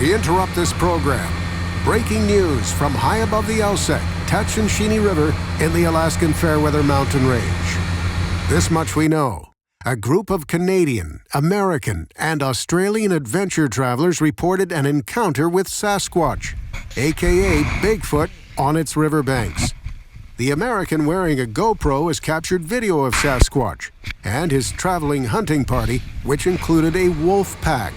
we interrupt this program. Breaking news from high above the Alsek Tatshenshini River in the Alaskan Fairweather Mountain Range. This much we know. A group of Canadian, American, and Australian adventure travelers reported an encounter with Sasquatch, aka Bigfoot, on its riverbanks. The American wearing a GoPro has captured video of Sasquatch and his traveling hunting party, which included a wolf pack.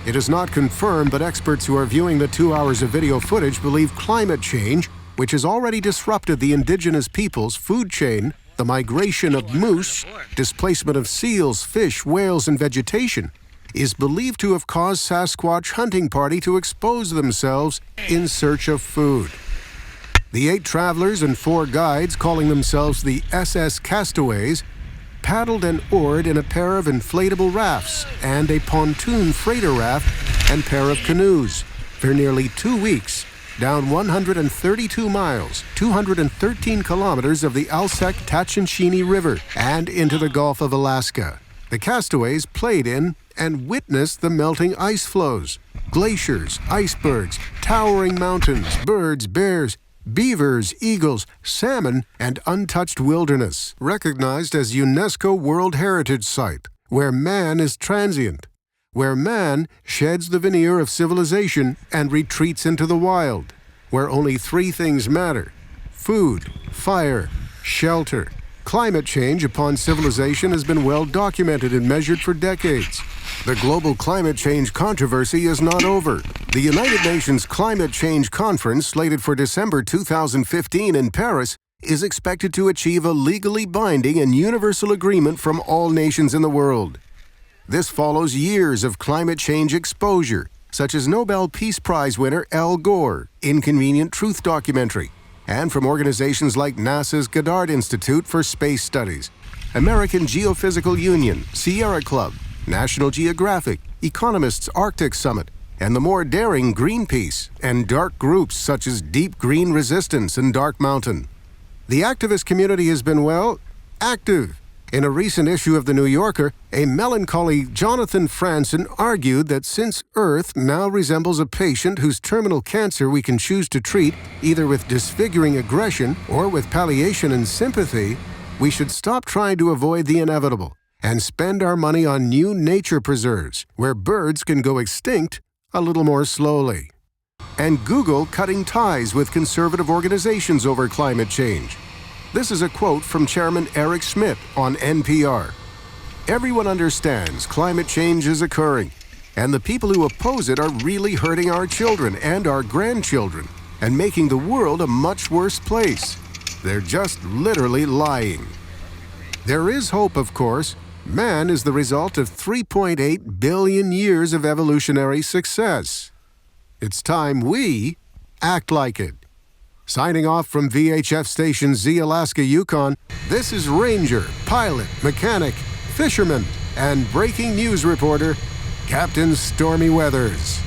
It is not confirmed, but experts who are viewing the 2 hours of video footage believe climate change, which has already disrupted the indigenous people's food chain, the migration of moose, displacement of seals, fish, whales, and vegetation, is believed to have caused Sasquatch hunting party to expose themselves in search of food. The 8 travelers and 4 guides, calling themselves the SS Castaways, paddled and oared in a pair of inflatable rafts and a pontoon freighter raft and pair of canoes for nearly 2 weeks, down 132 miles, 213 kilometers of the Alsek Tatshenshini River and into the Gulf of Alaska. The castaways played in and witnessed the melting ice flows, glaciers, icebergs, towering mountains, birds, bears, beavers, eagles, salmon, and untouched wilderness, recognized as UNESCO World Heritage Site, where man is transient, where man sheds the veneer of civilization and retreats into the wild, where only 3 things matter: food, fire, shelter. Climate change upon civilization has been well documented and measured for decades. The global climate change controversy is not over. The United Nations Climate Change Conference, slated for December 2015 in Paris, is expected to achieve a legally binding and universal agreement from all nations in the world. This follows years of climate change exposure, such as Nobel Peace Prize winner Al Gore, Inconvenient Truth documentary, and from organizations like NASA's Goddard Institute for Space Studies, American Geophysical Union, Sierra Club, National Geographic, Economist's Arctic Summit, and the more daring Greenpeace, and dark groups such as Deep Green Resistance and Dark Mountain. The activist community has been, well, active. In a recent issue of The New Yorker, a melancholy Jonathan Franzen argued that since Earth now resembles a patient whose terminal cancer we can choose to treat either with disfiguring aggression or with palliation and sympathy, we should stop trying to avoid the inevitable and spend our money on new nature preserves where birds can go extinct a little more slowly. And Google cutting ties with conservative organizations over climate change. This is a quote from Chairman Eric Schmidt on NPR. "Everyone understands climate change is occurring, and the people who oppose it are really hurting our children and our grandchildren and making the world a much worse place. They're just literally lying." There is hope, of course. Man is the result of 3.8 billion years of evolutionary success. It's time we act like it. Signing off from VHF Station Z Alaska Yukon, this is Ranger, pilot, mechanic, fisherman, and breaking news reporter, Captain Stormy Weathers.